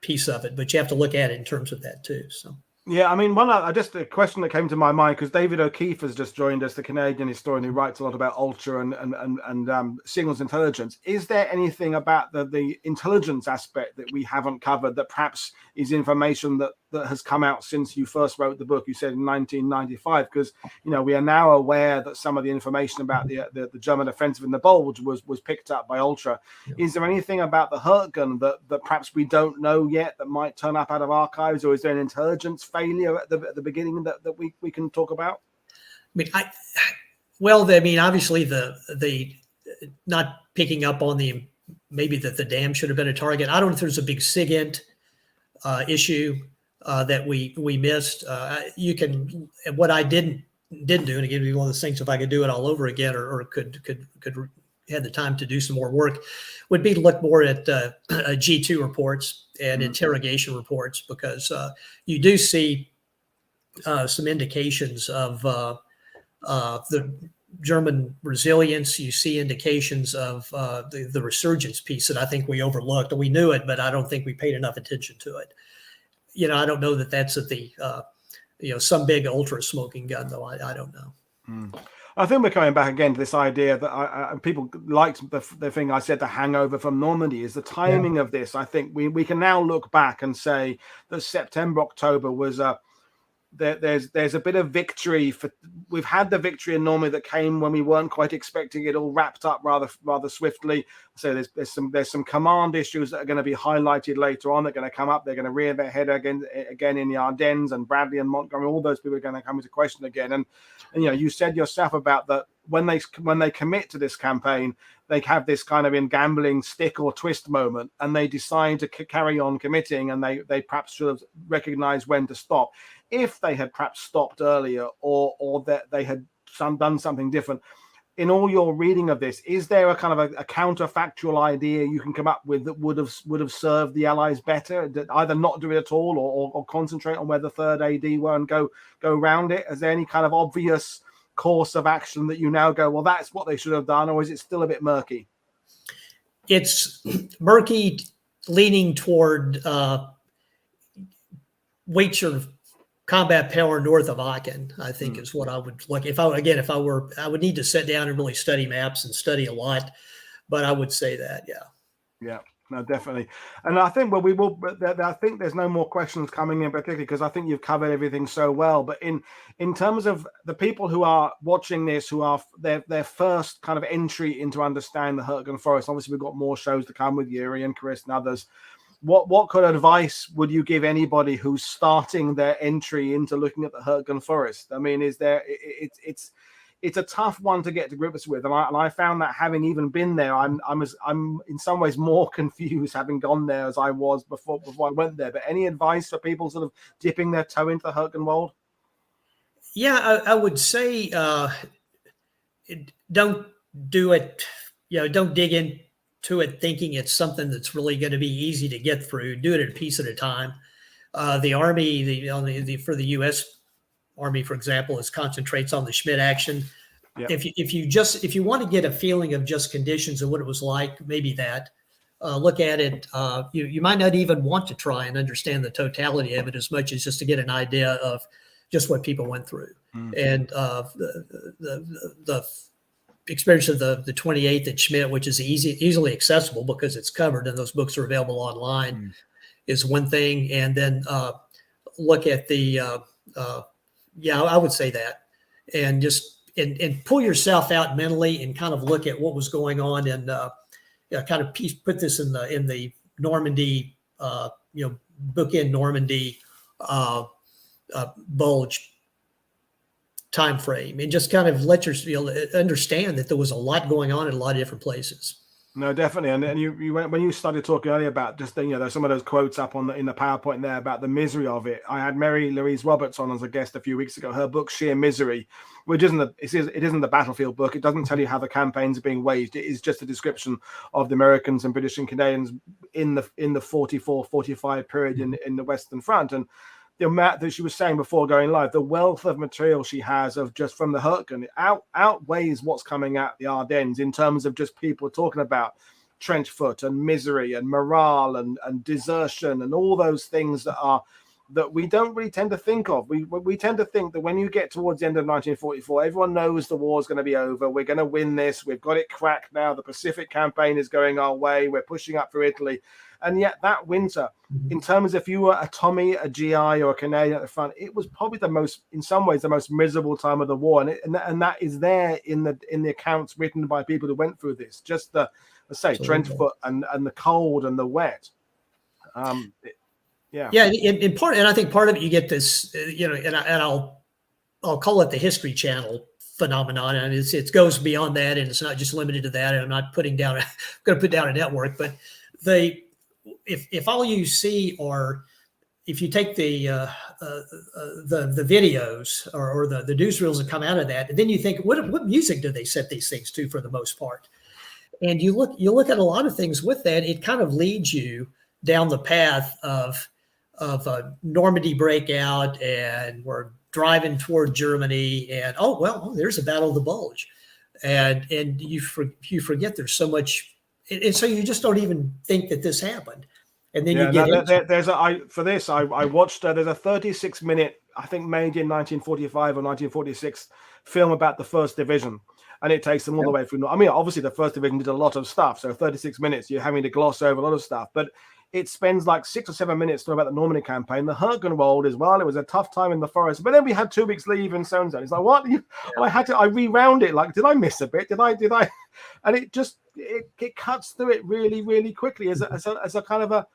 piece of it. But you have to look at it in terms of that too. So. Yeah, I mean, just a question that came to my mind, because David O'Keefe has just joined us, the Canadian historian who writes a lot about ultra and signals intelligence. Is there anything about the intelligence aspect that we haven't covered that perhaps is information that that has come out since you first wrote the book? You said in 1995, because we are now aware that some of the information about the German offensive in the Bulge was picked up by Ultra. Is there anything about the Hurtgen that perhaps we don't know yet that might turn up out of archives, or is there an intelligence failure at the beginning that we can talk about? Obviously the not picking up on maybe that the dam should have been a target. I don't know if there's a big SIGINT issue that we missed. What I didn't do, and again, it'd be one of those things, if I could do it all over again, or could had the time to do some more work, would be to look more at G2 reports and interrogation reports, because you do see some indications of the German resilience. You see indications of the resurgence piece that I think we overlooked. We knew it, but I don't think we paid enough attention to it. I don't know that that's at the some big ultra smoking gun, though. I don't know. I think we're coming back again to this idea that people liked the thing I said, the hangover from Normandy, is the timing of this. I think we can now look back and say that September, October was there's a bit of victory. We've had the victory in Normandy that came when we weren't quite expecting it, all wrapped up rather swiftly. So there's some command issues that are going to be highlighted later on. They're going to come up. They're going to rear their head again in the Ardennes, and Bradley and Montgomery. All those people are going to come into question again. And you said yourself about that when they commit to this campaign, they have this kind of in gambling stick or twist moment, and they decide to carry on committing, and they perhaps should have recognized when to stop. If they had perhaps stopped earlier, or that they had done something different. In all your reading of this, is there a kind of a counterfactual idea you can come up with that would have served the Allies better? Either not do it at all, or concentrate on where the third AD were and go round it? Is there any kind of obvious course of action that you now go, well, that's what they should have done, or is it still a bit murky? It's murky, leaning toward wait your combat power north of Aachen, I think is what I would look. I would need to sit down and really study maps and study a lot, but I would say that, yeah, no, definitely. And I think I think there's no more questions coming in, particularly because I think you've covered everything so well. But in terms of the people who are watching this, who are their first kind of entry into understanding the Hürtgen Forest, obviously we've got more shows to come with Yuri and Chris and others. What kind of advice would you give anybody who's starting their entry into looking at the Hürtgen Forest? I mean, it's a tough one to get to grips with, and I found that, having even been there, I'm in some ways more confused having gone there as I was before I went there. But any advice for people sort of dipping their toe into the Hürtgen Wald? Yeah, I would say don't do it. Don't dig into it thinking it's something that's really going to be easy to get through. Do it a piece at a time. The Army, for the U.S. Army, for example, concentrates on the Schmidt action. Yep. If you want to get a feeling of just conditions and what it was like, maybe look at it. You might not even want to try and understand the totality of it as much as just to get an idea of just what people went through. And the experience of the 28th at Schmidt, which is easily accessible because it's covered and those books are available online, is one thing. And then look at I would say that, and just and pull yourself out mentally and kind of look at what was going on, and kind of put this in the Normandy, bookend Normandy Bulge time frame, and just kind of let understand that there was a lot going on in a lot of different places. No, definitely. And you when you started talking earlier about just there's some of those quotes up in the PowerPoint there about the misery of it. I had Mary Louise Roberts on as a guest a few weeks ago. Her book Sheer Misery, which isn't the battlefield book. It doesn't tell you how the campaigns are being waged. It is just a description of the Americans and British and Canadians in the 44-45 period in the Western Front. And the amount that she was saying before going live, the wealth of material she has of just from the Hurtgen outweighs what's coming out the Ardennes in terms of just people talking about trench foot and misery and morale and desertion and all those things that are that we don't really tend to think of. We tend to think that when you get towards the end of 1944, everyone knows the war's going to be over. We're going to win this. We've got it cracked now. The Pacific campaign is going our way. We're pushing up through Italy. And yet that winter, in terms of if you were a Tommy, a GI, or a Canadian at the front, it was probably in some ways, the most miserable time of the war. And that is there in the accounts written by people who went through this. Just let's say, trench foot and the cold and the wet. In part, and I think part of it, you get this, and I'll call it the History Channel phenomenon, and it goes beyond that, and it's not just limited to that. And I'm not going to put down a network, but if all you see, or if you take the videos or the newsreels that come out of that, and then you think, what music do they set these things to for the most part? And you look at a lot of things with that, it kind of leads you down the path of a Normandy breakout, and we're driving toward Germany, and there's a Battle of the Bulge, and you forget there's so much. And so you just don't even think that this happened. And then I watched, there's a 36-minute, I think made in 1945 or 1946 film about the 1st Division. And it takes them all the way through. I mean, obviously the 1st Division did a lot of stuff. So 36 minutes, you're having to gloss over a lot of stuff. But it spends like 6 or 7 minutes talking about the Normandy campaign. The Hurtgen rolled as well. It was a tough time in the forest. But then we had 2 weeks leave and so and so. It's like, what? I rewound it. Like, did I miss a bit? Did I? And it just, it cuts through it really, really quickly as a kind of a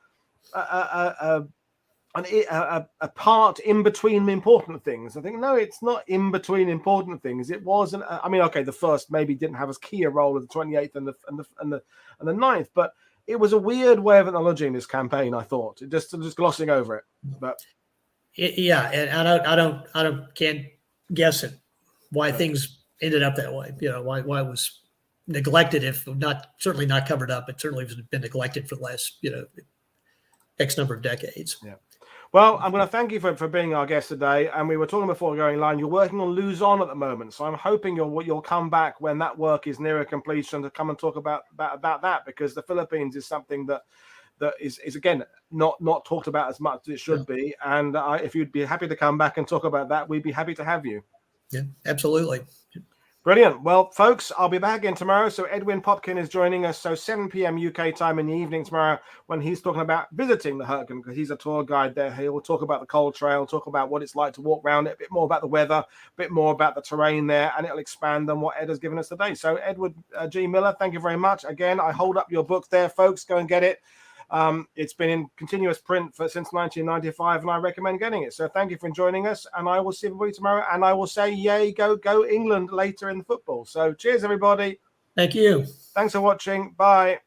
part in between important things. I think, no, it's not in between important things. It wasn't. I mean, okay, the 1st maybe didn't have as key a role as the 28th and the 9th, but it was a weird way of acknowledging this campaign. I thought just glossing over it, but and I can't guess it why things ended up that way. Why it was neglected, if certainly not covered up. It certainly has been neglected for the last X number of decades. Yeah. Well, I'm going to thank you for being our guest today. And we were talking before going live, you're working on Luzon at the moment. So I'm hoping you'll come back when that work is nearer completion to come and talk about that, because the Philippines is something that is again, not talked about as much as it should be. And if you'd be happy to come back and talk about that, we'd be happy to have you. Yeah, absolutely. Brilliant. Well, folks, I'll be back again tomorrow. So Edwin Popkin is joining us. So 7 p.m. UK time in the evening tomorrow, when he's talking about visiting the Hurtgen, because he's a tour guide there. He'll talk about the coal trail, talk about what it's like to walk around it, a bit more about the weather, a bit more about the terrain there, and it'll expand on what Ed has given us today. So Edward G. Miller, thank you very much. Again, I hold up your book there, folks. Go and get it. It's been in continuous print since 1995, and I recommend getting it. So thank you for joining us, and I will see everybody tomorrow. And I will say, yay, go England later in the football. So cheers, everybody. Thank you. Thanks for watching. Bye.